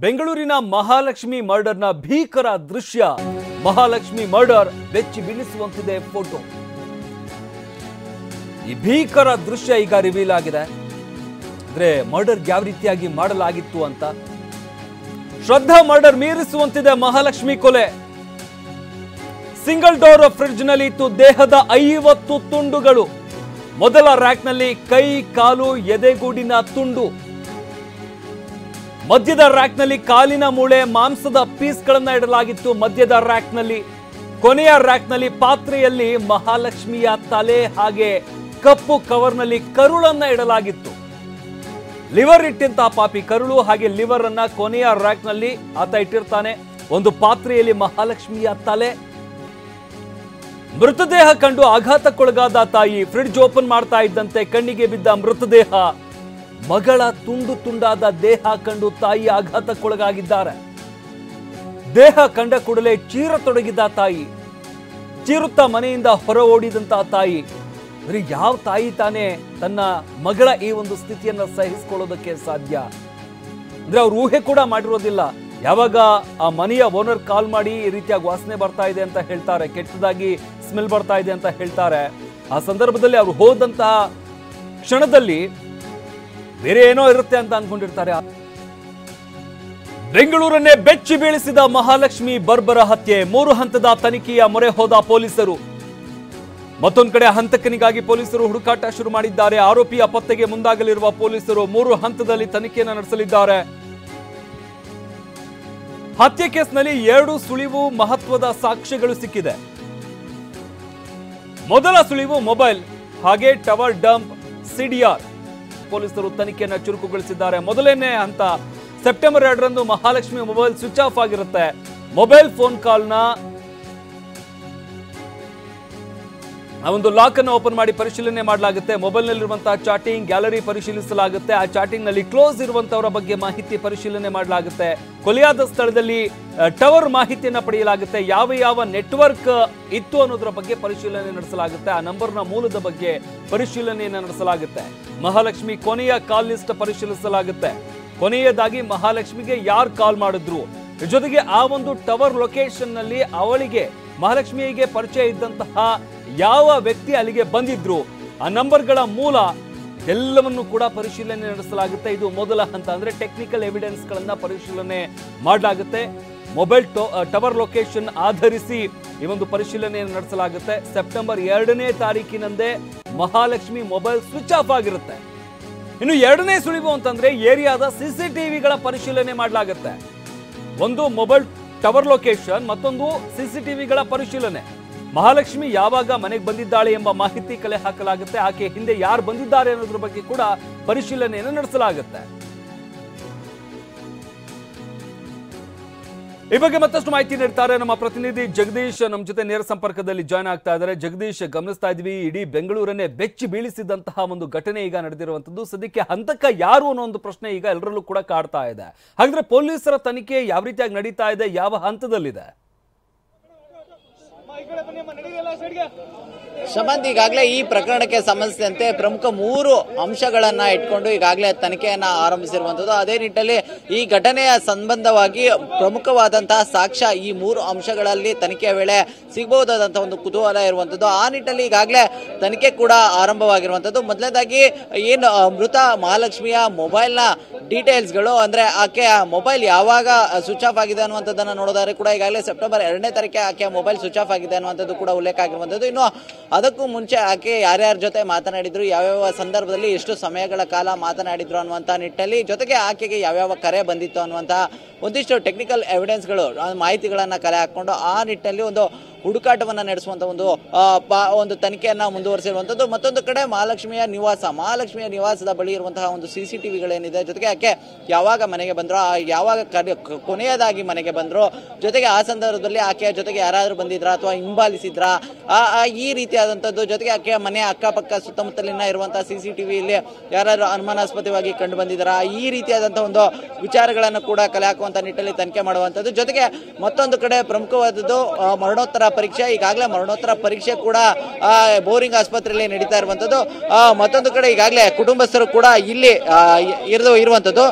ಬೆಂಗಳೂರಿನ ಮಹಾಲಕ್ಷ್ಮಿ ಮರ್ಡರ್ನ ಭೀಕರ ದೃಶ್ಯ. ಮಹಾಲಕ್ಷ್ಮಿ ಮರ್ಡರ್ ಬೆಚ್ಚಿ ಬೀಳಿಸುವಂತಿದೆ ಫೋಟೋ. ಈ ಭೀಕರ ದೃಶ್ಯ ಈಗ ರಿವೀಲ್ ಆಗಿದೆ. ಅಂದ್ರೆ ಮರ್ಡರ್ ಯಾವ ರೀತಿಯಾಗಿ ಮಾಡಲಾಗಿತ್ತು ಅಂತ. ಶ್ರದ್ಧಾ ಮರ್ಡರ್ ಮೀರಿಸುವಂತಿದೆ ಮಹಾಲಕ್ಷ್ಮಿ ಕೊಲೆ. ಸಿಂಗಲ್ ಡೋರ್ ಫ್ರಿಡ್ಜ್ ನಲ್ಲಿ ಇತ್ತು ದೇಹದ 50 ತುಂಡುಗಳು. ಮೊದಲ ರ್ಯಾಕ್ ನಲ್ಲಿ ಕೈ, ಕಾಲು, ಎದೆಗೂಡಿನ ತುಂಡು. ಮಧ್ಯದ ರ್ಯಾಕ್ ನಲ್ಲಿ ಕಾಲಿನ ಮೂಳೆ, ಮಾಂಸದ ಪೀಸ್ಗಳನ್ನ ಇಡಲಾಗಿತ್ತು ಮಧ್ಯದ ರ್ಯಾಕ್ ನಲ್ಲಿ. ಕೊನೆಯ ರ್ಯಾಕ್ ನಲ್ಲಿ ಪಾತ್ರೆಯಲ್ಲಿ ಮಹಾಲಕ್ಷ್ಮಿಯ ತಲೆ ಹಾಗೆ ಕಪ್ಪು ಕವರ್ ನಲ್ಲಿ ಕರುಳನ್ನ ಇಡಲಾಗಿತ್ತು. ಲಿವರ್ ಇಟ್ಟಂತಹ ಪಾಪಿ ಕರುಳು ಹಾಗೆ ಲಿವರ್ ಅನ್ನ ಕೊನೆಯ ರ್ಯಾಕ್ ನಲ್ಲಿ ಆತ ಇಟ್ಟಿರ್ತಾನೆ. ಒಂದು ಪಾತ್ರೆಯಲ್ಲಿ ಮಹಾಲಕ್ಷ್ಮಿಯ ತಲೆ. ಮೃತದೇಹ ಕಂಡು ಆಘಾತಕ್ಕೊಳಗಾದ ತಾಯಿ ಫ್ರಿಡ್ಜ್ ಓಪನ್ ಮಾಡ್ತಾ ಇದ್ದಂತೆ ಕಣ್ಣಿಗೆ ಬಿದ್ದ ಮೃತದೇಹ. ಮಗಳ ತುಂಡು ತುಂಡಾದ ದೇಹ ಕಂಡು ತಾಯಿ ಆಘಾತಕ್ಕೊಳಗಾಗಿದ್ದಾರೆ. ದೇಹ ಕಂಡ ಕೂಡಲೇ ಚೀರತೊಡಗಿದ್ದ ತಾಯಿ. ಚೀರುತ್ತಾ ಮನೆಯಿಂದ ಹೊರ ಓಡಿದಂತಹ ತಾಯಿ. ಅಂದ್ರೆ ಯಾವ ತಾಯಿ ತಾನೇ ತನ್ನ ಮಗಳ ಈ ಒಂದು ಸ್ಥಿತಿಯನ್ನ ಸಹಿಸಿಕೊಳ್ಳೋದಕ್ಕೆ ಸಾಧ್ಯ? ಅಂದ್ರೆ ಅವ್ರು ಊಹೆ ಕೂಡ ಮಾಡಿರೋದಿಲ್ಲ. ಯಾವಾಗ ಆ ಮನೆಯ ಓನರ್ ಕಾಲ್ ಮಾಡಿ ಈ ರೀತಿಯಾಗಿ ವಾಸನೆ ಬರ್ತಾ ಇದೆ ಅಂತ ಹೇಳ್ತಾರೆ, ಕೆಟ್ಟದಾಗಿ ಸ್ಮೆಲ್ ಬರ್ತಾ ಇದೆ ಅಂತ ಹೇಳ್ತಾರೆ, ಆ ಸಂದರ್ಭದಲ್ಲಿ ಅವ್ರು ಹೋದಂತಹ ಕ್ಷಣದಲ್ಲಿ ಬೇರೆ ಏನೋ ಇರುತ್ತೆ ಅಂತ ಅನ್ಕೊಂಡಿರ್ತಾರೆ. ಬೆಂಗಳೂರನ್ನೇ ಬೆಚ್ಚಿ ಬೀಳಿಸಿದ ಮಹಾಲಕ್ಷ್ಮಿ ಬರ್ಬರ ಹತ್ಯೆ. 3 ಹಂತದ ತನಿಖೆಯ ಮೊರೆ ಹೋದ ಪೊಲೀಸರು. ಮತ್ತೊಂದು ಕಡೆ ಹಂತಕನಿಗಾಗಿ ಪೊಲೀಸರು ಹುಡುಕಾಟ ಶುರು ಮಾಡಿದ್ದಾರೆ. ಆರೋಪಿಯ ಪತ್ತೆಗೆ ಮುಂದಾಗಲಿರುವ ಪೊಲೀಸರು 3 ಹಂತದಲ್ಲಿ ತನಿಖೆಯನ್ನು ನಡೆಸಲಿದ್ದಾರೆ. ಹತ್ಯೆ ಕೇಸ್ನಲ್ಲಿ 2 ಸುಳಿವು ಮಹತ್ವದ ಸಾಕ್ಷ್ಯಗಳು ಸಿಕ್ಕಿದೆ. ಮೊದಲ ಸುಳಿವು ಮೊಬೈಲ್ ಹಾಗೆ ಟವರ್ ಡಂಪ್ ಸಿಡಿಆರ್. ಪೊಲೀಸರು ತನಿಖೆಯನ್ನು ಚುರುಕುಗೊಳಿಸಿದ್ದಾರೆ. ಮೊದಲನೇ ಹಂತ ಸೆಪ್ಟೆಂಬರ್ 2ರಂದು ಮಹಾಲಕ್ಷ್ಮಿ ಮೊಬೈಲ್ ಸ್ವಿಚ್ ಆಫ್ ಆಗಿರುತ್ತೆ. ಮೊಬೈಲ್ ಫೋನ್ ಕಾಲ್ನ ಒಂದು ಲಾಕ್ ಅನ್ನು ಓಪನ್ ಮಾಡಿ ಪರಿಶೀಲನೆ ಮಾಡಲಾಗುತ್ತೆ. ಮೊಬೈಲ್ ನಲ್ಲಿರುವಂತಹ ಚಾಟಿಂಗ್ ಗ್ಯಾಲರಿ ಪರಿಶೀಲಿಸಲಾಗುತ್ತೆ. ಆ ಚಾಟಿಂಗ್ ನಲ್ಲಿ ಕ್ಲೋಸ್ ಇರುವಂತವರ ಬಗ್ಗೆ ಮಾಹಿತಿ ಪರಿಶೀಲನೆ ಮಾಡಲಾಗುತ್ತೆ. ಕೊಲೆಯಾದ ಸ್ಥಳದಲ್ಲಿ ಟವರ್ ಮಾಹಿತಿಯನ್ನ ಪಡೆಯಲಾಗುತ್ತೆ. ಯಾವ ನೆಟ್ವರ್ಕ್ ಇತ್ತು ಅನ್ನೋದರ ಬಗ್ಗೆ ಪರಿಶೀಲನೆ ನಡೆಸಲಾಗುತ್ತೆ. ಆ ನಂಬರ್ನ ಮೂಲದ ಬಗ್ಗೆ ಪರಿಶೀಲನೆಯನ್ನು ನಡೆಸಲಾಗುತ್ತೆ. ಮಹಾಲಕ್ಷ್ಮಿ ಕೊನೆಯ ಕಾಲ್ ಲಿಸ್ಟ್ ಪರಿಶೀಲಿಸಲಾಗುತ್ತೆ. ಕೊನೆಯದಾಗಿ ಮಹಾಲಕ್ಷ್ಮಿಗೆ ಯಾರು ಕಾಲ್ ಮಾಡಿದ್ರು, ಜೊತೆಗೆ ಆ ಒಂದು ಟವರ್ ಲೊಕೇಶನ್ ನಲ್ಲಿ ಅವಳಿಗೆ ಮಹಾಲಕ್ಷ್ಮಿಗೆ ಪರಿಚಯ ಇದ್ದಂತಹ ಯಾವ ವ್ಯಕ್ತಿ ಅಲ್ಲಿಗೆ ಬಂದಿದ್ರು, ಆ ನಂಬರ್ಗಳ ಮೂಲ ಎಲ್ಲವನ್ನು ಕೂಡ ಪರಿಶೀಲನೆ ನಡೆಸಲಾಗುತ್ತೆ. ಇದು ಮೊದಲ ಹಂತ. ಅಂದ್ರೆ ಟೆಕ್ನಿಕಲ್ ಎವಿಡೆನ್ಸ್ ಗಳನ್ನ ಪರಿಶೀಲನೆ ಮಾಡಲಾಗುತ್ತೆ. ಮೊಬೈಲ್ ಟವರ್ ಲೊಕೇಶನ್ ಆಧರಿಸಿ ಈ ಒಂದು ಪರಿಶೀಲನೆಯನ್ನು ನಡೆಸಲಾಗುತ್ತೆ. ಸೆಪ್ಟೆಂಬರ್ 2ನೇ ತಾರೀಕಿನಂದೇ ಮಹಾಲಕ್ಷ್ಮಿ ಮೊಬೈಲ್ ಸ್ವಿಚ್ ಆಫ್ ಆಗಿರುತ್ತೆ. ಇನ್ನು 2ನೇ ಸುಳಿವು ಅಂತಂದ್ರೆ ಏರಿಯಾದ ಸಿಸಿಟಿವಿಗಳ ಪರಿಶೀಲನೆ ಮಾಡಲಾಗುತ್ತೆ. ಒಂದು ಮೊಬೈಲ್ ಟವರ್ ಲೊಕೇಶನ್, ಮತ್ತೊಂದು ಸಿಸಿಟಿವಿಗಳ ಪರಿಶೀಲನೆ. ಮಹಾಲಕ್ಷ್ಮಿ ಯಾವಾಗ ಮನೆಗೆ ಬಂದಿದ್ದಾಳೆ ಎಂಬ ಮಾಹಿತಿ ಕಲೆ ಹಾಕಲಾಗುತ್ತೆ. ಆಕೆ ಹಿಂದೆ ಯಾರು ಬಂದಿದ್ದಾರೆ ಅನ್ನೋದ್ರ ಬಗ್ಗೆ ಕೂಡ ಪರಿಶೀಲನೆಯನ್ನು ನಡೆಸಲಾಗುತ್ತೆ. ಈ ಬಗ್ಗೆ ಮತ್ತಷ್ಟು ಮಾಹಿತಿ ನೀಡ್ತಾರೆ ನಮ್ಮ ಪ್ರತಿನಿಧಿ ಜಗದೀಶ್. ನಮ್ಮ ಜೊತೆ ನೇರ ಸಂಪರ್ಕದಲ್ಲಿ ಜಾಯ್ನ್ ಆಗ್ತಾ ಇದ್ದಾರೆ. ಜಗದೀಶ್, ಗಮನಿಸ್ತಾ ಇದ್ವಿ ಇಡೀ ಬೆಂಗಳೂರನ್ನೇ ಬೆಚ್ಚಿ ಬೀಳಿಸಿದಂತಹ ಒಂದು ಘಟನೆ ಈಗ ನಡೆದಿರುವಂತದ್ದು. ಸದ್ಯಕ್ಕೆ ಹಂತಕ ಯಾರು ಅನ್ನೋ ಒಂದು ಪ್ರಶ್ನೆ ಈಗ ಎಲ್ಲರಲ್ಲೂ ಕೂಡ ಕಾಡ್ತಾ ಇದೆ. ಹಾಗಾದ್ರೆ ಪೊಲೀಸರ ತನಿಖೆ ಯಾವ ರೀತಿಯಾಗಿ ನಡೀತಾ ಇದೆ, ಯಾವ ಹಂತದಲ್ಲಿದೆ? ಶಮಂತ್, ಈಗಾಗಲೇ ಈ ಪ್ರಕರಣಕ್ಕೆ ಸಂಬಂಧಿಸಿದಂತೆ ಪ್ರಮುಖ 3 ಅಂಶಗಳನ್ನ ಇಟ್ಕೊಂಡು ಈಗಾಗಲೇ ತನಿಖೆಯನ್ನ ಆರಂಭಿಸಿರುವಂತದ್ದು. ಅದೇ ನಿಟ್ಟಿನಲ್ಲಿ ಈ ಘಟನೆಯ ಸಂಬಂಧವಾಗಿ ಪ್ರಮುಖವಾದಂತಹ ಸಾಕ್ಷ್ಯ ಈ 3 ಅಂಶಗಳಲ್ಲಿ ತನಿಖೆಯ ವೇಳೆ ಸಿಗಬಹುದಾದಂತಹ ಒಂದು ಕುತೂಹಲ ಇರುವಂತದ್ದು. ಆ ನಿಟ್ಟಿನಲ್ಲಿ ಈಗಾಗಲೇ ತನಿಖೆ ಕೂಡ ಆರಂಭವಾಗಿರುವಂತದ್ದು. ಮೊದಲನೇದಾಗಿ ಏನು ಮೃತ ಮಹಾಲಕ್ಷ್ಮಿಯ ಮೊಬೈಲ್ ನ ಡೀಟೇಲ್ಸ್ಗಳು, ಅಂದ್ರೆ ಆಕೆ ಮೊಬೈಲ್ ಯಾವಾಗ ಸ್ವಿಚ್ ಆಫ್ ಆಗಿದೆ ಅನ್ನುವಂಥದ್ದನ್ನ ನೋಡೋದಾದ್ರೆ ಕೂಡ ಈಗಾಗಲೇ ಸೆಪ್ಟೆಂಬರ್ 2ನೇ ತಾರೀಕಿಗೆ ಆಕೆ ಮೊಬೈಲ್ ಸ್ವಿಚ್ ಆಫ್ ಆಗಿದೆ ಅನ್ನುವಂಥದ್ದು ಕೂಡ ಉಲ್ಲೇಖ ಆಗಿರುವಂತದ್ದು. ಇನ್ನು ಅದಕ್ಕೂ ಮುಂಚೆ ಆಕೆ ಯಾರ್ಯಾರ ಜೊತೆ ಮಾತನಾಡಿದ್ರು, ಯಾವ್ಯಾವ ಸಂದರ್ಭದಲ್ಲಿ ಎಷ್ಟು ಸಮಯಗಳ ಕಾಲ ಮಾತನಾಡಿದ್ರು ಅನ್ನುವಂಥ ನಿಟ್ಟಿನಲ್ಲಿ, ಜೊತೆಗೆ ಆಕೆಗೆ ಯಾವ್ಯಾವ ಕರೆ ಬಂದಿತ್ತು ಅನ್ನುವಂತಹ ಒಂದಿಷ್ಟು ಟೆಕ್ನಿಕಲ್ ಎವಿಡೆನ್ಸ್ಗಳು, ಮಾಹಿತಿಗಳನ್ನ ಕಲೆ ಹಾಕೊಂಡು ಆ ನಿಟ್ಟಿನಲ್ಲಿ ಒಂದು ಹುಡುಕಾಟವನ್ನ ನಡೆಸುವಂತ ಒಂದು ತನಿಖೆಯನ್ನ ಮುಂದುವರಿಸಿರುವಂತದ್ದು. ಮತ್ತೊಂದು ಕಡೆ ಮಹಾಲಕ್ಷ್ಮಿಯ ನಿವಾಸದ ಬಳಿ ಇರುವಂತಹ ಒಂದು ಸಿಸಿಟಿವಿಗಳೇನಿದೆ, ಜೊತೆಗೆ ಆಕೆ ಯಾವಾಗ ಮನೆಗೆ ಬಂದ್ರು, ಯಾವಾಗ ಕೊನೆಯದಾಗಿ ಮನೆಗೆ ಬಂದ್ರು, ಜೊತೆಗೆ ಆ ಸಂದರ್ಭದಲ್ಲಿ ಆಕೆಯ ಜೊತೆಗೆ ಯಾರಾದ್ರೂ ಬಂದಿದ್ರ ಅಥವಾ ಹಿಂಬಾಲಿಸಿದ್ರ, ಈ ರೀತಿಯಾದಂಥದ್ದು, ಜೊತೆಗೆ ಆಕೆಯ ಮನೆಯ ಅಕ್ಕಪಕ್ಕ ಸುತ್ತಮುತ್ತಲಿನ ಇರುವಂತಹ ಸಿಸಿಟಿವಿಯಲ್ಲಿ ಯಾರಾದ್ರೂ ಅನುಮಾನಾಸ್ಪದವಾಗಿ ಕಂಡು ಬಂದಿದ್ದಾರ, ಈ ರೀತಿಯಾದಂತಹ ಒಂದು ವಿಚಾರಗಳನ್ನು ಕೂಡ ಕಲೆ ಹಾಕುವಂತ ನಿಟ್ಟಿನಲ್ಲಿ ತನಿಖೆ ಮಾಡುವಂತದ್ದು. ಜೊತೆಗೆ ಮತ್ತೊಂದು ಕಡೆ ಪ್ರಮುಖವಾದದ್ದು ಮರಣೋತ್ತರ ಪರೀಕ್ಷೆ. ಈಗಾಗಲೇ ಮರಣೋತ್ತರ ಪರೀಕ್ಷೆ ಕೂಡ ಬೋರಿಂಗ್ ಆಸ್ಪತ್ರೆಯಲ್ಲಿ ನಡೀತಾ ಇರುವಂತದ್ದು. ಮತ್ತೊಂದು ಕಡೆ ಈಗಾಗಲೇ ಕುಟುಂಬಸ್ಥರು ಕೂಡ ಇಲ್ಲಿ ಇರುವಂತದ್ದು.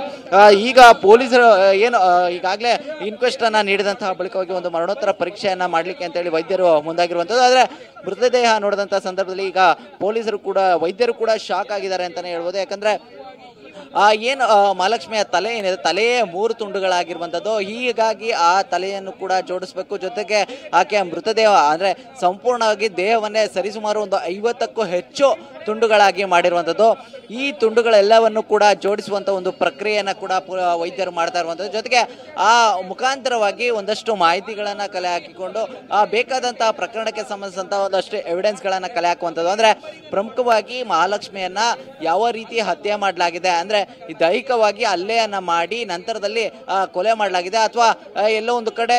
ಈಗ ಪೊಲೀಸರು ಏನು ಈಗಾಗಲೇ ಇನ್ಕ್ವೆಸ್ಟ್ ಅನ್ನ ನೀಡಿದಂತಹ ಬಳಿಕವಾಗಿ ಒಂದು ಮರಣೋತ್ತರ ಪರೀಕ್ಷೆಯನ್ನ ಮಾಡ್ಲಿಕ್ಕೆ ಅಂತ ಹೇಳಿ ವೈದ್ಯರು ಮುಂದಾಗಿರುವಂತದ್ದು. ಆದ್ರೆ ಮೃತದೇಹ ನೋಡಿದಂತಹ ಸಂದರ್ಭದಲ್ಲಿ ಈಗ ವೈದ್ಯರು ಕೂಡ ಶಾಕ್ ಆಗಿದ್ದಾರೆ ಅಂತಾನೆ ಹೇಳ್ಬೋದು. ಯಾಕಂದ್ರೆ ಏನು ಮಹಾಲಕ್ಷ್ಮಿಯ ತಲೆ ಏನಿದೆ, ತಲೆಯೇ 3 ತುಂಡುಗಳಾಗಿರುವಂಥದ್ದು. ಹೀಗಾಗಿ ಆ ತಲೆಯನ್ನು ಕೂಡ ಜೋಡಿಸ್ಬೇಕು. ಜೊತೆಗೆ ಆಕೆಯ ಮೃತದೇಹ ಅಂದ್ರೆ ಸಂಪೂರ್ಣವಾಗಿ ದೇಹವನ್ನೇ ಸರಿಸುಮಾರು ಒಂದು 50ಕ್ಕೂ ಹೆಚ್ಚು ತುಂಡುಗಳಾಗಿ ಮಾಡಿರುವಂಥದ್ದು. ಈ ತುಂಡುಗಳೆಲ್ಲವನ್ನು ಕೂಡ ಜೋಡಿಸುವಂತ ಒಂದು ಪ್ರಕ್ರಿಯೆಯನ್ನ ಕೂಡ ವೈದ್ಯರು ಮಾಡ್ತಾ ಇರುವಂಥದ್ದು. ಜೊತೆಗೆ ಆ ಮುಖಾಂತರವಾಗಿ ಒಂದಷ್ಟು ಮಾಹಿತಿಗಳನ್ನ ಕಲೆ ಹಾಕಿಕೊಂಡು ಬೇಕಾದಂತಹ ಪ್ರಕರಣಕ್ಕೆ ಸಂಬಂಧಿಸಿದಂತಹ ಒಂದಷ್ಟು ಎವಿಡೆನ್ಸ್ ಗಳನ್ನ ಕಲೆ ಹಾಕುವಂಥದ್ದು. ಅಂದ್ರೆ ಪ್ರಮುಖವಾಗಿ ಮಹಾಲಕ್ಷ್ಮಿಯನ್ನ ಯಾವ ರೀತಿ ಹತ್ಯೆ ಮಾಡಲಾಗಿದೆ, ಅಂದ್ರೆ ದೈಹಿಕವಾಗಿ ಹಲ್ಲೆಯನ್ನ ಮಾಡಿ ನಂತರದಲ್ಲಿ ಕೊಲೆ ಮಾಡಲಾಗಿದೆ, ಅಥವಾ ಎಲ್ಲೋ ಒಂದು ಕಡೆ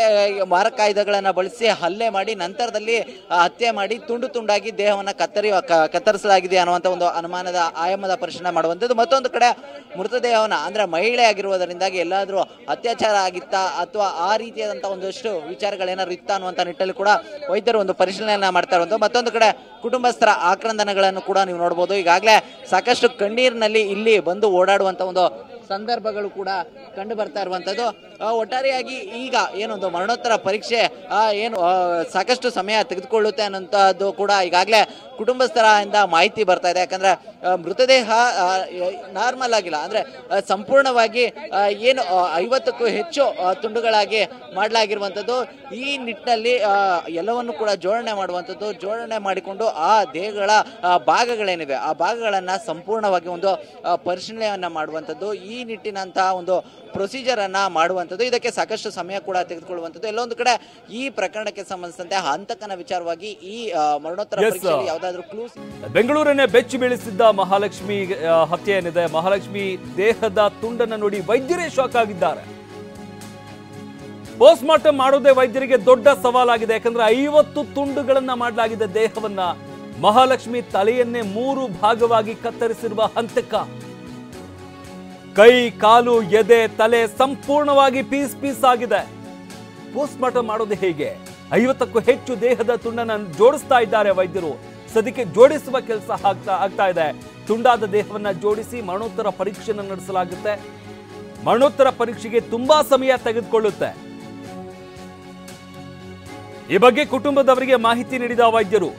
ಮಾರಕಾಯುಧಗಳನ್ನ ಬಳಸಿ ಹಲ್ಲೆ ಮಾಡಿ ನಂತರದಲ್ಲಿ ಹತ್ಯೆ ಮಾಡಿ ತುಂಡು ತುಂಡಾಗಿ ದೇಹವನ್ನ ಕತ್ತರಿಸಲಾಗಿದೆ ಅನ್ನುವಂಥ ಒಂದು ಅನುಮಾನದ ಆಯಾಮದ ಪರಿಶೀಲನೆ ಮಾಡುವಂಥದ್ದು. ಮತ್ತೊಂದು ಕಡೆ ಮೃತದೇಹವನ್ನ ಅಂದ್ರೆ ಮಹಿಳೆ ಆಗಿರುವುದರಿಂದಾಗಿ ಎಲ್ಲಾದ್ರೂ ಅತ್ಯಾಚಾರ ಆಗಿತ್ತಾ ಅಥವಾ ಆ ರೀತಿಯಾದಂತಹ ಒಂದಷ್ಟು ವಿಚಾರಗಳೇನಾದ್ರು ಇತ್ತ ಅನ್ನುವಂಥ ನಿಟ್ಟಲ್ಲಿ ಕೂಡ ವೈದ್ಯರು ಒಂದು ಪರಿಶೀಲನೆಯನ್ನ ಮಾಡ್ತಾ ಇರುವಂಥದ್ದು. ಮತ್ತೊಂದು ಕಡೆ ಕುಟುಂಬಸ್ಥರ ಆಕ್ರಂದನಗಳನ್ನು ಕೂಡ ನೀವು ನೋಡಬಹುದು. ಈಗಾಗಲೇ ಸಾಕಷ್ಟು ಕಣ್ಣೀರಿನಲ್ಲಿ ಇಲ್ಲಿ ಬಂದು ಓಡಾಡುವಂತ ಒಂದು ಸಂದರ್ಭಗಳು ಕೂಡ ಕಂಡು ಬರ್ತಾ ಇರುವಂತದ್ದು. ಒಟ್ಟಾರೆಯಾಗಿ ಈಗ ಏನೊಂದು ಮರಣೋತ್ತರ ಪರೀಕ್ಷೆ ಏನು ಸಾಕಷ್ಟು ಸಮಯ ತೆಗೆದುಕೊಳ್ಳುತ್ತೆ ಅನ್ನೋಂಥದ್ದು ಕೂಡ ಈಗಾಗಲೇ ಕುಟುಂಬಸ್ಥರಿಂದ ಮಾಹಿತಿ ಬರ್ತಾ ಇದೆ. ಯಾಕಂದ್ರೆ ಮೃತದೇಹ ನಾರ್ಮಲ್ ಆಗಿಲ್ಲ, ಅಂದ್ರೆ ಸಂಪೂರ್ಣವಾಗಿ ಏನು 50ಕ್ಕೂ ಹೆಚ್ಚು ತುಂಡುಗಳಾಗಿ ಮಾಡಲಾಗಿರುವಂಥದ್ದು. ಈ ನಿಟ್ಟಿನಲ್ಲಿ ಎಲ್ಲವನ್ನು ಕೂಡ ಜೋಡಣೆ ಮಾಡಿಕೊಂಡು ಆ ದೇಹಗಳ ಭಾಗಗಳೇನಿವೆ ಆ ಭಾಗಗಳನ್ನ ಸಂಪೂರ್ಣವಾಗಿ ಒಂದು ಪರಿಶೀಲನೆಯನ್ನ ಮಾಡುವಂಥದ್ದು, ಈ ನಿಟ್ಟಿನಂತಹ ಒಂದು ಪ್ರೊಸೀಜರ್ ಅನ್ನ ಮಾಡುವಂಥದ್ದು. ಇದಕ್ಕೆ ಸಾಕಷ್ಟು ಸಮಯ ಕೂಡ ತೆಗೆದುಕೊಳ್ಳುವಂಥದ್ದು. ಎಲ್ಲೊಂದು ಕಡೆ ಈ ಪ್ರಕರಣಕ್ಕೆ ಸಂಬಂಧಿಸಿದಂತೆ ಹಂತಕನ ವಿಚಾರವಾಗಿ ಈ ಮರಣೋತ್ತರ ಪರೀಕ್ಷೆಯಲ್ಲಿ ಯಾವುದಾದ್ರೂ ಕ್ಲೂಸ್. ಬೆಂಗಳೂರನ್ನೇ ಬೆಚ್ಚಿ ಬೀಳಿಸಿದ್ದ ಮಹಾಲಕ್ಷ್ಮಿ ಹತ್ಯೆ ಏನಿದೆ, ಮಹಾಲಕ್ಷ್ಮಿ ದೇಹದ ತುಂಡನ್ನು ನೋಡಿ ವೈದ್ಯರೇ ಶಾಕ್ ಆಗಿದ್ದಾರೆ. ಪೋಸ್ಟ್ ಮಾರ್ಟಮ್ ಮಾಡೋದೇ ವೈದ್ಯರಿಗೆ ದೊಡ್ಡ ಸವಾಲಾಗಿದೆ. ಯಾಕಂದ್ರೆ 50 ತುಂಡುಗಳನ್ನ ಮಾಡಲಾಗಿದೆ ದೇಹವನ್ನ. ಮಹಾಲಕ್ಷ್ಮಿ ತಲೆಯನ್ನೇ 3 ಭಾಗವಾಗಿ ಕತ್ತರಿಸಿರುವ ಹಂತಕ. ಕೈ, ಕಾಲು, ಎದೆ, ತಲೆ ಸಂಪೂರ್ಣವಾಗಿ ಪೀಸ್ ಆಗಿದೆ. ಪೋಸ್ಟ್ ಮಾರ್ಟಮ್ ಮಾಡೋದು ಹೇಗೆ? 50ಕ್ಕೂ ಹೆಚ್ಚು ದೇಹದ ತುಂಡನ್ನು ಜೋಡಿಸ್ತಾ ಇದ್ದಾರೆ ವೈದ್ಯರು. ಸದ್ಯಕ್ಕೆ ಜೋಡಿಸುವ ಕೆಲಸ ಆಗ್ತಾ ಇದೆ. ತುಂಡಾದ ದೇಹವನ್ನ ಜೋಡಿಸಿ ಮರಣೋತ್ತರ ಪರೀಕ್ಷೆಯನ್ನು ನಡೆಸಲಾಗುತ್ತೆ. ಮರಣೋತ್ತರ ಪರೀಕ್ಷೆಗೆ ತುಂಬಾ ಸಮಯ ತೆಗೆದುಕೊಳ್ಳುತ್ತೆ. ಈ ಬಗ್ಗೆ ಕುಟುಂಬದವರಿಗೆ ಮಾಹಿತಿ ನೀಡಿದ ವೈದ್ಯರು,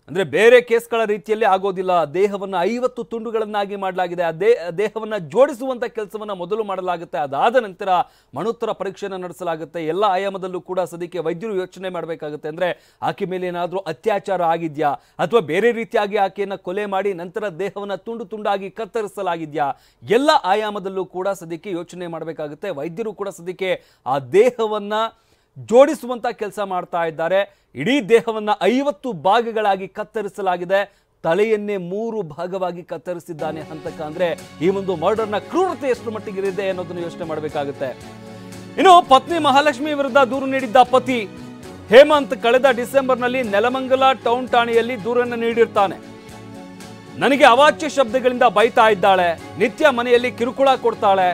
ಅಂದ್ರೆ ಬೇರೆ ಕೇಸ್ಗಳ ರೀತಿಯಲ್ಲಿ ಆಗೋದಿಲ್ಲ, ದೇಹವನ್ನ 50 ತುಂಡುಗಳನ್ನಾಗಿ ಮಾಡಲಾಗಿದೆ. ದೇಹವನ್ನ ಜೋಡಿಸುವಂತ ಕೆಲಸವನ್ನ ಮೊದಲು ಮಾಡಲಾಗುತ್ತೆ. ಅದಾದ ನಂತರ ಮರಣೋತ್ತರ ಪರೀಕ್ಷೆಯನ್ನು ನಡೆಸಲಾಗುತ್ತೆ. ಎಲ್ಲ ಆಯಾಮದಲ್ಲೂ ಕೂಡ ಸದ್ಯಕ್ಕೆ ವೈದ್ಯರು ಯೋಚನೆ ಮಾಡಬೇಕಾಗುತ್ತೆ. ಅಂದ್ರೆ ಆಕೆ ಮೇಲೆ ಏನಾದ್ರೂ ಅತ್ಯಾಚಾರ ಆಗಿದ್ಯಾ, ಅಥವಾ ಬೇರೆ ರೀತಿಯಾಗಿ ಆಕೆಯನ್ನ ಕೊಲೆ ಮಾಡಿ ನಂತರ ದೇಹವನ್ನ ತುಂಡಾಗಿ ಕತ್ತರಿಸಲಾಗಿದ್ಯಾ, ಎಲ್ಲ ಆಯಾಮದಲ್ಲೂ ಕೂಡ ಸದ್ಯಕ್ಕೆ ಯೋಚನೆ ಮಾಡಬೇಕಾಗುತ್ತೆ. ವೈದ್ಯರು ಕೂಡ ಸದ್ಯಕ್ಕೆ ಆ ದೇಹವನ್ನ ಜೋಡಿಸುವಂತ ಕೆಲಸ ಮಾಡ್ತಾ ಇದ್ದಾರೆ. ಇಡೀ ದೇಹವನ್ನ 50 ಭಾಗಗಳಾಗಿ ಕತ್ತರಿಸಲಾಗಿದೆ. ತಲೆಯನ್ನೇ 3 ಭಾಗವಾಗಿ ಕತ್ತರಿಸಿದ್ದಾನೆ ಹಂತಕ. ಅಂದ್ರೆ ಈ ಒಂದು ಮರ್ಡರ್ನ ಕ್ರೂರತೆ ಎಷ್ಟು ಮಟ್ಟಿಗೆ ಇದೆ ಅನ್ನೋದನ್ನು ಯೋಚನೆ ಮಾಡಬೇಕಾಗುತ್ತೆ. ಇನ್ನು ಪತ್ನಿ ಮಹಾಲಕ್ಷ್ಮಿ ವಿರುದ್ಧ ದೂರು ನೀಡಿದ್ದ ಪತಿ ಹೇಮಂತ್ ಕಳೆದ ಡಿಸೆಂಬರ್ನಲ್ಲಿ ನೆಲಮಂಗಲ ಟೌನ್ ಠಾಣೆಯಲ್ಲಿ ದೂರನ್ನು ನೀಡಿರ್ತಾನೆ. ನನಗೆ ಅವಾಚ್ಯ ಶಬ್ದಗಳಿಂದ ಬೈತಾ ಇದ್ದಾಳೆ, ನಿತ್ಯ ಮನೆಯಲ್ಲಿ ಕಿರುಕುಳ ಕೊಡ್ತಾಳೆ,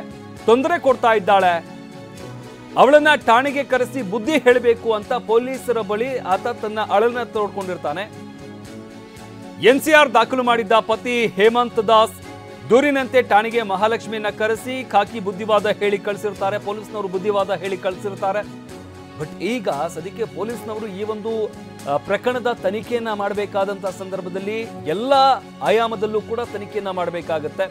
ತೊಂದರೆ ಕೊಡ್ತಾ ಇದ್ದಾಳೆ, ಅವಳನ್ನ ಠಾಣೆಗೆ ಕರೆಸಿ ಬುದ್ಧಿ ಹೇಳಬೇಕು ಅಂತ ಪೊಲೀಸರ ಬಳಿ ಆತ ತನ್ನ ಅಳನ್ನ ತೋಡ್ಕೊಂಡಿರ್ತಾನೆ. ಎನ್ಸಿಆರ್ ದಾಖಲು ಮಾಡಿದ್ದ ಪತಿ ಹೇಮಂತ್ ದಾಸ್ ದೂರಿನಂತೆ ಠಾಣೆಗೆ ಮಹಾಲಕ್ಷ್ಮಿಯನ್ನ ಕರೆಸಿ ಖಾಕಿ ಬುದ್ಧಿವಾದ ಹೇಳಿ ಕಳಿಸಿರ್ತಾರೆ. ಪೊಲೀಸ್ನವರು ಬುದ್ಧಿವಾದ ಹೇಳಿ ಕಳಿಸಿರ್ತಾರೆ. ಬಟ್ ಈಗ ಸದ್ಯಕ್ಕೆ ಪೊಲೀಸ್ನವರು ಈ ಒಂದು ಪ್ರಕರಣದ ತನಿಖೆಯನ್ನ ಮಾಡಬೇಕಾದಂತಹ ಸಂದರ್ಭದಲ್ಲಿ ಎಲ್ಲ ಆಯಾಮದಲ್ಲೂ ಕೂಡ ತನಿಖೆಯನ್ನ ಮಾಡಬೇಕಾಗತ್ತೆ.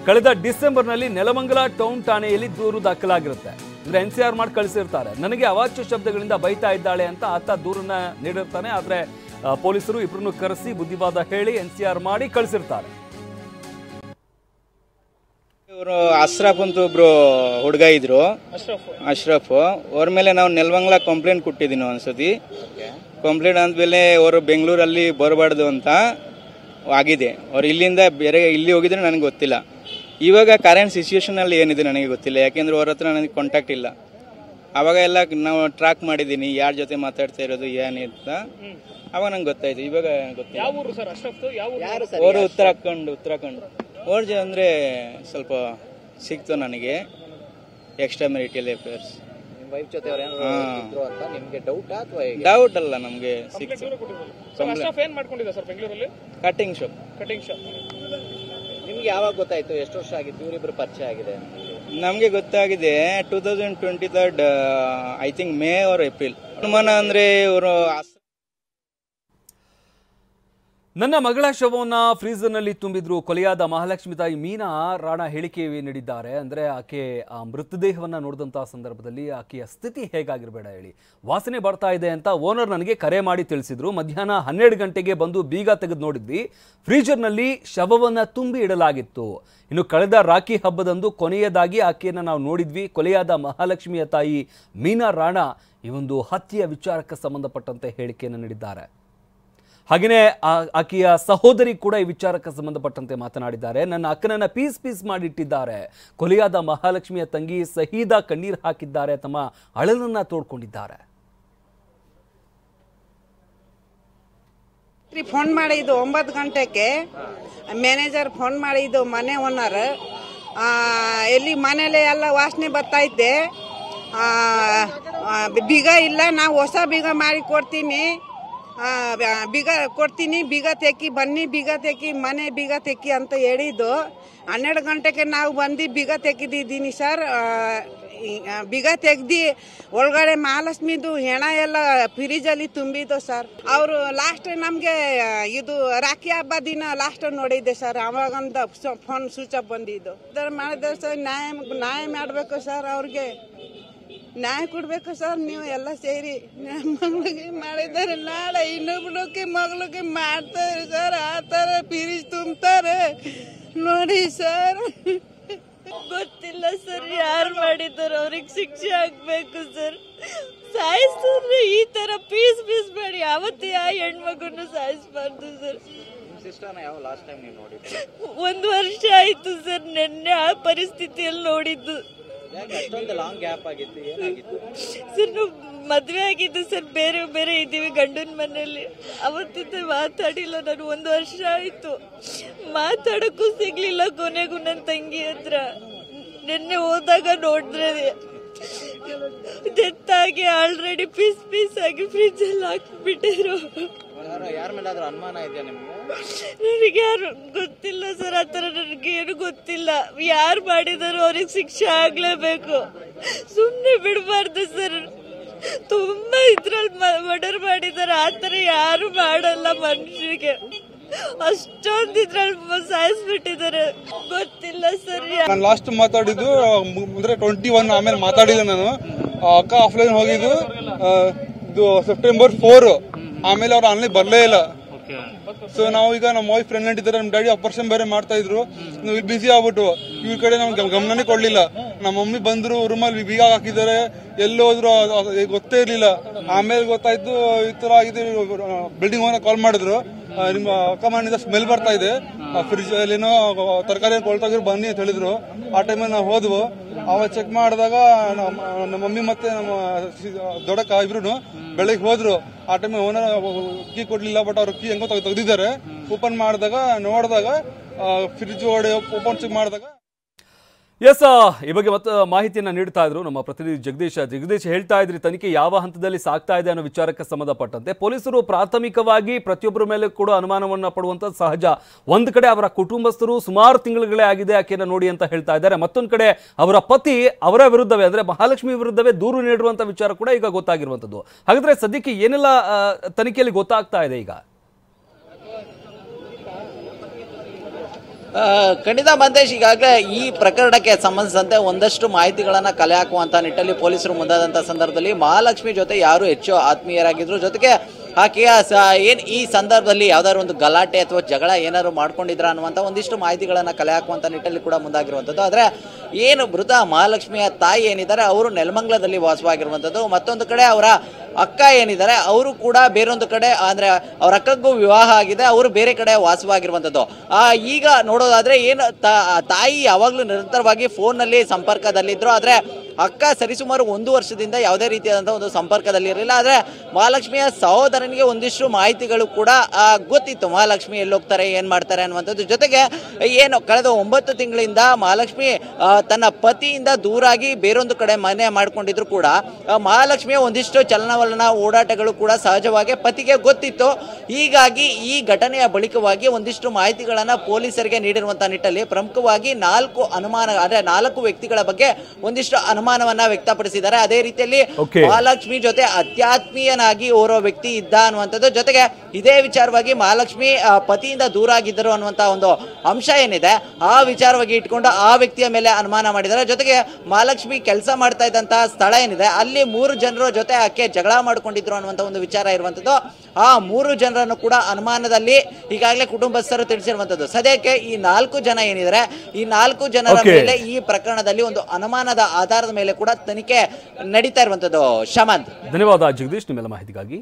ಕಳೆದ ಡಿಸೆಂಬರ್ನಲ್ಲಿ ನೆಲಮಂಗಲ ಟೌನ್ ಠಾಣೆಯಲ್ಲಿ ದೂರು ದಾಖಲಾಗಿರುತ್ತೆ. ಅಂದ್ರೆ ಎನ್ಸಿಆರ್ ಮಾಡಿ ಕಳಿಸಿರ್ತಾರೆ. ನನಗೆ ಅವಾಚ್ಯ ಶಬ್ದಗಳಿಂದ ಬೈತಾ ಇದ್ದಾಳೆ ಅಂತ ಆತ ದೂರನ್ನ ನೀಡಿರ್ತಾನೆ. ಆದ್ರೆ ಪೊಲೀಸರು ಇಬ್ಬರನ್ನು ಕರೆಸಿ ಬುದ್ಧಿವಾದ ಹೇಳಿ ಎನ್ಸಿಆರ್ ಮಾಡಿ ಕಳಿಸಿರ್ತಾರೆ. ಇವರು ಅಶ್ರಫ್ ಅಂತ ಒಬ್ರು ಹುಡುಗ ಇದ್ರು, ಅಶ್ರಫ್. ಅವ್ರ ಮೇಲೆ ನಾವು ನೆಲಮಂಗಲ ಕಂಪ್ಲೇಂಟ್ ಕೊಟ್ಟಿದ್ದೀನಿ ಒಂದ್ಸತಿ. ಕಂಪ್ಲೇಂಟ್ ಆದ್ಮೇಲೆ ಅವರು ಬೆಂಗಳೂರಲ್ಲಿ ಬರಬಾರ್ದು ಅಂತ ಆಗಿದೆ. ಅವ್ರು ಇಲ್ಲಿಂದ ಬೇರೆ ಇಲ್ಲಿ ಹೋಗಿದ್ರೆ ನನಗೆ ಗೊತ್ತಿಲ್ಲ. ಇವಾಗ ಕರೆಂಟ್ ಸಿಚುವೇಶನ್ ಅಲ್ಲಿ ಏನಿದೆ ನನಗೆ ಗೊತ್ತಿಲ್ಲ, ಯಾಕೆಂದ್ರೆ ಅವ್ರ ಹತ್ರ ನನಗೆ ಕಾಂಟ್ಯಾಕ್ಟ್ ಇಲ್ಲ. ಅವಾಗ ಎಲ್ಲ ನಾವು ಟ್ರ್ಯಾಕ್ ಮಾಡಿದ್ದೀನಿ ಯಾರ ಜೊತೆ ಮಾತಾಡ್ತಾ ಇರೋದು ಏನಿಂತ. ಅವಾಗ ನಂಗೆ ಗೊತ್ತಾಯ್ತು, ಇವಾಗ ಗೊತ್ತಿಲ್ಲ. ಅವರು ಉತ್ತರಾಖಂಡ್. ಅವ್ರ ಅಂದ್ರೆ ಸ್ವಲ್ಪ ಸಿಕ್ತು ನನಗೆ ಎಕ್ಸ್ಟ್ರಾ ಮೆರಿಟಲ್ ಅಫೇರ್ಸ್. ಡೌಟ್ ಅಲ್ಲ, ನಮ್ಗೆ ಸಿಕ್ತು. Cutting shop. ನಿಮ್ಗೆ ಯಾವಾಗ ಗೊತ್ತಾಯ್ತು? ಎಷ್ಟು ವರ್ಷ ಆಗಿತ್ತು ಇವರಿಬ್ರು ಪರಿಚಯ ಆಗಿದೆ? ನಮಗೆ ಗೊತ್ತಾಗಿದೆ 2023 I think May or April. ಅನುಮಾನ ಅಂದ್ರೆ ಇವರು ನನ್ನ ಮಗಳ ಶವವನ್ನು ಫ್ರೀಜರ್ನಲ್ಲಿ ತುಂಬಿದ್ರು. ಕೊಲೆಯಾದ ಮಹಾಲಕ್ಷ್ಮಿ ತಾಯಿ ಮೀನಾ ರಾಣಾ ಹೇಳಿಕೆ ನೀಡಿದ್ದಾರೆ. ಅಂದರೆ ಆಕೆ ಆ ಮೃತದೇಹವನ್ನು ನೋಡಿದಂಥ ಸಂದರ್ಭದಲ್ಲಿ ಆಕೆಯ ಸ್ಥಿತಿ ಹೇಗಾಗಿರಬೇಡ ಹೇಳಿ, ವಾಸನೆ ಬರ್ತಾ ಇದೆ ಅಂತ ಓನರ್ ನನಗೆ ಕರೆ ಮಾಡಿ ತಿಳಿಸಿದ್ರು. ಮಧ್ಯಾಹ್ನ 12 ಗಂಟೆಗೆ ಬಂದು ಬೀಗ ತೆಗೆದು ನೋಡಿದ್ವಿ, ಫ್ರೀಜರ್ನಲ್ಲಿ ಶವವನ್ನು ತುಂಬಿ ಇಡಲಾಗಿತ್ತು. ಇನ್ನು ಕಳೆದ ರಾಖಿ ಹಬ್ಬದಂದು ಕೊನೆಯದಾಗಿ ಆಕೆಯನ್ನು ನಾವು ನೋಡಿದ್ವಿ. ಕೊಲೆಯಾದ ಮಹಾಲಕ್ಷ್ಮಿಯ ತಾಯಿ ಮೀನಾ ರಾಣಾ ಈ ಒಂದು ಹತ್ಯೆಯ ವಿಚಾರಕ್ಕೆ ಸಂಬಂಧಪಟ್ಟಂತೆ ಹೇಳಿಕೆಯನ್ನು ನೀಡಿದ್ದಾರೆ. ಹಾಗೆಯೇ ಆಕೆಯ ಸಹೋದರಿ ಕೂಡ ಈ ವಿಚಾರಕ್ಕೆ ಸಂಬಂಧಪಟ್ಟಂತೆ ಮಾತನಾಡಿದ್ದಾರೆ. ನನ್ನ ಅಕ್ಕನನ್ನ ಪೀಸ್ ಪೀಸ್ ಮಾಡಿಟ್ಟಿದ್ದಾರೆ. ಕೊಲೆಯಾದ ಮಹಾಲಕ್ಷ್ಮಿಯ ತಂಗಿ ಸಹೀದಾ ಕಣ್ಣೀರು ಹಾಕಿದ್ದಾರೆ, ತಮ್ಮ ಅಳಲನ್ನ ತೋಡ್ಕೊಂಡಿದ್ದಾರೆ. ಫೋನ್ ಮಾಡಿದ್ದು 9 ಗಂಟೆಗೆ ಮ್ಯಾನೇಜರ್ ಫೋನ್ ಮಾಡಿದ್ದು, ಮನೆ ಓನರ್ ಎಲ್ಲಿ ಮನೇಲಿ ಎಲ್ಲ ವಾಸನೆ ಬರ್ತಾ ಇದ್ದೆ, ಬೀಗ ಇಲ್ಲ, ನಾವು ಹೊಸ ಬೀಗ ಮಾಡಿ ಕೊಡ್ತೀನಿ, ಬೀಗ ಕೊಡ್ತೀನಿ, ಬೀಗ ತೆಕ್ಕಿ ಬನ್ನಿ, ಬೀಗ ತೆಕ್ಕಿ ಮನೆ ಬೀಗ ತೆಕ್ಕಿ ಅಂತ ಹೇಳಿದ್ದು. 12 ಗಂಟೆಗೆ ನಾವು ಬಂದು ಬೀಗ ತೆಗೆದಿದ್ದೀನಿ ಸರ್. ಬೀಗ ತೆಗ್ದು ಒಳಗಡೆ ಮಹಾಲಕ್ಷ್ಮಿದು ಹೆಣ ಎಲ್ಲ ಫ್ರಿಜಲ್ಲಿ ತುಂಬಿದ್ದು ಸರ್. ಅವರು ಲಾಸ್ಟ್ ನಮಗೆ ಇದು ರಾಖಿ ಹಬ್ಬ ದಿನ ಲಾಸ್ಟ್ ನೋಡಿದ್ದೆ ಸರ್. ಅವಾಗಂದ ಫೋನ್ ಸ್ವಿಚ್ ಆಫ್ ಬಂದಿದ್ದು. ಮಾಡಿದ್ರೆ ಸರ್ ನ್ಯಾಯ ಮಾಡಬೇಕು ಸರ್, ಅವ್ರಿಗೆ ನ್ಯಾಯ ಕೊಡ್ಬೇಕು ಸರ್. ನೀವು ಎಲ್ಲ ಸೇರಿ ಮಗಳಿಗೆ ಮಾಡಿದ್ದಾರೆ, ನಾಳೆ ಇನ್ನೊಬ್ಬಳಕ್ಕೆ ಮಗಳಿಗೆ ಮಾಡ್ತಾರೆ ಸರ್. ಆ ಥರ ಫ್ರಿಜ್ ತುಂಬ್ತಾರೆ ನೋಡಿ ಸರ್. ಗೊತ್ತಿಲ್ಲ ಸರ್ ಯಾರು ಮಾಡಿದ್ದಾರೆ, ಅವ್ರಿಗೆ ಶಿಕ್ಷೆ ಆಗ್ಬೇಕು ಸರ್. ಸಾಯಿಸಿದ್ರೆ ಈ ತರ ಪೀಸ್ ಪೀಸ್ ಮಾಡಿ ಯಾವತ್ತೇ ಆ ಹೆಣ್ಮಗನ್ನು ಸಾಯಿಸಬಾರ್ದು ಸರ್. 1 ವರ್ಷ ಆಯ್ತು ಸರ್, ನಿನ್ನೆ ಆ ಪರಿಸ್ಥಿತಿಯಲ್ಲಿ ನೋಡಿದ್ದು ಸರ್. ನಾವು ಮದ್ವೆ ಆಗಿದ್ದು ಸರ್, ಬೇರೆ ಬೇರೆ ಇದ್ದೀವಿ ಗಂಡನ ಮನೆಯಲ್ಲಿ. ಅವತ್ತಿಂದ ಮಾತಾಡಿಲ್ಲ ನಾನು, 1 ವರ್ಷ ಆಯ್ತು, ಮಾತಾಡಕ್ಕೂ ಸಿಗ್ಲಿಲ್ಲ. ಕೊನೆಗೂ ನನ್ನ ತಂಗಿ ಹತ್ರ ನಿನ್ನೆ ಹೋದಾಗ ನೋಡಿದ್ರೆ ಡೆತ್ ಆಗಿ ಆಲ್ರೆಡಿ ಪೀಸ್ ಪೀಸ್ ಆಗಿ ಫ್ರಿಜ್ ಅಲ್ಲಿ ಹಾಕಿಬಿಟ್ಟಿದ್ರು. ನನಗೆ ಯಾರು ಗೊತ್ತಿಲ್ಲ ಸರ್, ಆತರ ನನಗೆ ಏನು ಗೊತ್ತಿಲ್ಲ. ಯಾರು ಮಾಡಿದಾರೋ ಅವ್ರಿಗೆ ಶಿಕ್ಷೆ ಆಗ್ಲೇಬೇಕು, ಸುಮ್ನೆ ಬಿಡಬಾರ್ದು ಸರ್. ತುಂಬಾ ಇದ್ರಲ್ಲಿ ಮರ್ಡರ್ ಮಾಡಿದಾರೆ, ಆತರ ಯಾರು ಮಾಡಲ್ಲ ಮನುಷ್ಯರಿಗೆ. ಅಷ್ಟೊಂದು ಇದ್ರಲ್ಲಿ ಸಾಯಿಸ್ಬಿಟ್ಟಿದ್ದಾರೆ, ಗೊತ್ತಿಲ್ಲ ಸರ್. ನಾನು ಲಾಸ್ಟ್ ಮಾತಾಡಿದ್ದು ಅಂದ್ರೆ 21, ಆಮೇಲೆ ಮಾತಾಡಿದ್ದು ನಾನು. ಅಕ್ಕ ಆಫ್ಲೈನ್ ಹೋಗಿದ್ದು ಇದು ಸೆಪ್ಟೆಂಬರ್ 4, ಆಮೇಲೆ ಅವ್ರು ಆನ್ಲೈನ್ ಬರಲೇ ಇಲ್ಲ. ಸೊ ನಾವು ಈಗ ನಮ್ಮ ವೈಫ್ ಪ್ರೆಗ್ನೆಂಟ್ ಇದ್ದಾರೆ, ನಮ್ಮ ಡ್ಯಾಡಿ ಆಪರೇಷನ್ ಬೇರೆ ಮಾಡ್ತಾ ಇದ್ರು, ನಾವು ಇಲ್ಲಿ ಬಿಸಿ ಆಗ್ಬಿಟ್ಟು ಇವ್ರ ಕಡೆ ನಮ್ಗೆ ಗಮನನೇ ಕೊಡ್ಲಿಲ್ಲ. ನಮ್ಮ ಮಮ್ಮಿ ಬಂದ್ರು, ರೂಮಲ್ಲಿ ಬೀಗ ಹಾಕಿದ್ದಾರೆ, ಎಲ್ಲಿ ಹೋದ್ರು ಗೊತ್ತೇ ಇರ್ಲಿಲ್ಲ. ಆಮೇಲೆ ಗೊತ್ತಾಯ್ತು ಈ ತರ ಆಗಿದೆ. ಬಿಲ್ಡಿಂಗ್ ಓನರ್ ಕಾಲ್ ಮಾಡಿದ್ರು, ನಿಮ್ಮ ಅಕ್ಕ ಮನೆಯಿಂದ ಸ್ಮೆಲ್ ಬರ್ತಾ ಇದೆ, ಫ್ರಿಜ್ ಅಲ್ಲೇನೋ ತರಕಾರಿ ಕೊಳ್ತಾಗಿರು ಬನ್ನಿ ಅಂತ ಹೇಳಿದ್ರು. ಆ ಟೈಮಲ್ಲಿ ನಾವು ಹೋದ್ವು. ಅವಾಗ ಚೆಕ್ ಮಾಡಿದಾಗ ನಮ್ಮ ಮಮ್ಮಿ ಮತ್ತೆ ನಮ್ಮ ದೊಡ್ಡಕ್ಕ ಇಬ್ರು ಬೆಳಗ್ಗೆ ಹೋದ್ರು. ಆ ಟೈಮ್ ಓನರ್ ಕೀ ಕೊಡ್ಲಿಲ್ಲ, ಬಟ್ ಅವ್ರು ಕೀ ಹೆಂಗೋ ತೆಗ್ದಿದ್ದಾರೆ. ಓಪನ್ ಮಾಡಿದಾಗ ನೋಡಿದಾಗ ಫ್ರಿಜ್ ಓಪನ್ ಚೆಕ್ ಮಾಡಿದಾಗ ಎಸ್, ಈ ಬಗ್ಗೆ ಮತ್ತೆ ಮಾಹಿತಿಯನ್ನು ನೀಡ್ತಾ ಇದ್ರು ನಮ್ಮ ಪ್ರತಿನಿಧಿ ಜಗದೀಶ್ ಹೇಳ್ತಾ ಇದ್ರಿ, ತನಿಖೆ ಯಾವ ಹಂತದಲ್ಲಿ ಸಾಗ್ತಾ ಇದೆ ಅನ್ನೋ ವಿಚಾರಕ್ಕೆ ಸಂಬಂಧಪಟ್ಟಂತೆ ಪೊಲೀಸರು ಪ್ರಾಥಮಿಕವಾಗಿ ಪ್ರತಿಯೊಬ್ಬರ ಮೇಲೆ ಕೂಡ ಅನುಮಾನವನ್ನು ಪಡುವಂಥದ್ದು ಸಹಜ. ಒಂದು ಕಡೆ ಅವರ ಕುಟುಂಬಸ್ಥರು ಸುಮಾರು ತಿಂಗಳುಗಳೇ ಆಗಿದೆ ಆಕೆಯನ್ನು ನೋಡಿ ಅಂತ ಹೇಳ್ತಾ ಇದ್ದಾರೆ, ಮತ್ತೊಂದು ಕಡೆ ಅವರ ಪತಿ ಅವರ ವಿರುದ್ಧವೇ ಅಂದರೆ ಮಹಾಲಕ್ಷ್ಮಿ ವಿರುದ್ಧವೇ ದೂರು ನೀಡಿರುವಂಥ ವಿಚಾರ ಕೂಡ ಈಗ ಗೊತ್ತಾಗಿರುವಂಥದ್ದು. ಹಾಗಾದ್ರೆ ಸದ್ಯಕ್ಕೆ ಏನೆಲ್ಲ ತನಿಖೆಯಲ್ಲಿ ಗೊತ್ತಾಗ್ತಾ ಇದೆ ಈಗ? ಖಂಡಿತ ಮಂತೇಶ್, ಈಗಾಗಲೇ ಈ ಪ್ರಕರಣಕ್ಕೆ ಸಂಬಂಧಿಸಿದಂತೆ ಒಂದಷ್ಟು ಮಾಹಿತಿಗಳನ್ನ ಕಲೆ ಹಾಕುವಂತ ನಿಟ್ಟಲ್ಲಿ ಪೊಲೀಸರು ಮುಂದಾದಂತ ಸಂದರ್ಭದಲ್ಲಿ ಮಹಾಲಕ್ಷ್ಮಿ ಜೊತೆ ಯಾರು ಹೆಚ್ಚು ಆತ್ಮೀಯರಾಗಿದ್ರು, ಜೊತೆಗೆ ಆಕೆಯ ಈ ಸಂದರ್ಭದಲ್ಲಿ ಯಾವ್ದಾದ್ರು ಒಂದು ಗಲಾಟೆ ಅಥವಾ ಜಗಳ ಏನಾದ್ರು ಮಾಡ್ಕೊಂಡಿದ್ರ ಅನ್ನುವಂಥ ಒಂದಿಷ್ಟು ಮಾಹಿತಿಗಳನ್ನ ಕಲೆ ಹಾಕುವಂತ ನಿಟ್ಟಲ್ಲಿ ಕೂಡ ಮುಂದಾಗಿರುವಂಥದ್ದು. ಆದರೆ ಏನು ಮೃತ ಮಹಾಲಕ್ಷ್ಮಿಯ ತಾಯಿ ಏನಿದ್ದಾರೆ ಅವರು ನೆಲಮಂಗಲದಲ್ಲಿ ವಾಸವಾಗಿರುವಂಥದ್ದು. ಮತ್ತೊಂದು ಕಡೆ ಅವರ ಅಕ್ಕ ಏನಿದ್ದಾರೆ ಅವರು ಕೂಡ ಬೇರೊಂದು ಕಡೆ ಅಂದ್ರೆ ಅವ್ರ ಅಕ್ಕಗೂ ವಿವಾಹ ಆಗಿದೆ, ಅವರು ಬೇರೆ ಕಡೆ ವಾಸವಾಗಿರುವಂಥದ್ದು. ಈಗ ನೋಡೋದಾದ್ರೆ ಏನು ತಾಯಿ ಯಾವಾಗಲೂ ನಿರಂತರವಾಗಿ ಫೋನ್ನಲ್ಲಿ ಸಂಪರ್ಕದಲ್ಲಿದ್ರು, ಆದರೆ ಅಕ್ಕ ಸರಿಸುಮಾರು 1 ವರ್ಷದಿಂದ ಯಾವುದೇ ರೀತಿಯಾದಂತಹ ಒಂದು ಸಂಪರ್ಕದಲ್ಲಿ ಇರಲಿಲ್ಲ. ಆದ್ರೆ ಮಹಾಲಕ್ಷ್ಮಿಯ ಸಹೋದರನಿಗೆ ಒಂದಿಷ್ಟು ಮಾಹಿತಿಗಳು ಕೂಡ ಗೊತ್ತಿತ್ತು, ಮಹಾಲಕ್ಷ್ಮಿ ಎಲ್ಲೋಗ್ತಾರೆ ಏನ್ ಮಾಡ್ತಾರೆ ಅನ್ನುವಂಥದ್ದು. ಜೊತೆಗೆ ಏನು ಕಳೆದ 9 ತಿಂಗಳಿಂದ ಮಹಾಲಕ್ಷ್ಮಿ ತನ್ನ ಪತಿಯಿಂದ ದೂರಾಗಿ ಬೇರೊಂದು ಕಡೆ ಮನೆ ಮಾಡ್ಕೊಂಡಿದ್ರು ಕೂಡ ಮಹಾಲಕ್ಷ್ಮಿಯ ಒಂದಿಷ್ಟು ಚಲನವಲನ ಓಡಾಟಗಳು ಕೂಡ ಸಹಜವಾಗಿ ಪತಿಗೆ ಗೊತ್ತಿತ್ತು. ಹೀಗಾಗಿ ಈ ಘಟನೆಯ ಬಳಿಕವಾಗಿ ಒಂದಿಷ್ಟು ಮಾಹಿತಿಗಳನ್ನ ಪೊಲೀಸರಿಗೆ ನೀಡಿರುವಂತಹ ನಿಟ್ಟಲ್ಲಿ ಪ್ರಮುಖವಾಗಿ 4 ವ್ಯಕ್ತಿಗಳ ಬಗ್ಗೆ ಒಂದಿಷ್ಟು ಅನುಮಾನವನ್ನ ವ್ಯಕ್ತಪಡಿಸಿದ್ದಾರೆ. ಅದೇ ರೀತಿಯಲ್ಲಿ ಮಹಾಲಕ್ಷ್ಮಿ ಜೊತೆ ಅತ್ಯಾತ್ಮೀಯನಾಗಿ ಓರ್ವ ವ್ಯಕ್ತಿ ಇದ್ದ ಅನ್ನುವಂಥದ್ದು. ಜೊತೆಗೆ ಇದೇ ವಿಚಾರವಾಗಿ ಮಹಾಲಕ್ಷ್ಮಿ ಪತಿಯಿಂದ ದೂರ ಆಗಿದ್ದರು ಅನ್ನುವಂತಹ ಒಂದು ಅಂಶ ಏನಿದೆ, ಆ ವಿಚಾರವಾಗಿ ಇಟ್ಕೊಂಡು ಆ ವ್ಯಕ್ತಿಯ ಮೇಲೆ ಅನುಮಾನ ಮಾಡಿದ್ದಾರೆ. ಜೊತೆಗೆ ಮಹಾಲಕ್ಷ್ಮಿ ಕೆಲಸ ಮಾಡ್ತಾ ಇದ್ದಂತಹ ಸ್ಥಳ ಏನಿದೆ ಅಲ್ಲಿ 3 ಜನರ ಜೊತೆ ಆಕೆ ಜಗಳ ಮಾಡ್ಕೊಂಡಿದ್ರು ಅನ್ನುವಂತ ಒಂದು ವಿಚಾರ ಇರುವಂತದ್ದು. ಆ 3 ಜನರನ್ನು ಕೂಡ ಅನುಮಾನದಲ್ಲಿ ಈಗಾಗಲೇ ಕುಟುಂಬಸ್ಥರು ತಿಳಿಸಿರುವಂತದ್ದು. ಸದ್ಯಕ್ಕೆ ಈ 4 ಜನ ಏನಿದ್ದಾರೆ, ಈ 4 ಜನರ ಮೇಲೆ ಈ ಪ್ರಕರಣದಲ್ಲಿ ಒಂದು ಅನುಮಾನದ ಆಧಾರದ ಮೇಲೆ ಕೂಡ ತನಿಖೆ ನಡೀತಾ ಇರುವಂತದ್ದು. ಶಮಂತ್, ಧನ್ಯವಾದ ಜಗದೀಶ್ ನಿಮ್ಮೆಲ್ಲ ಮಾಹಿತಿಗಾಗಿ.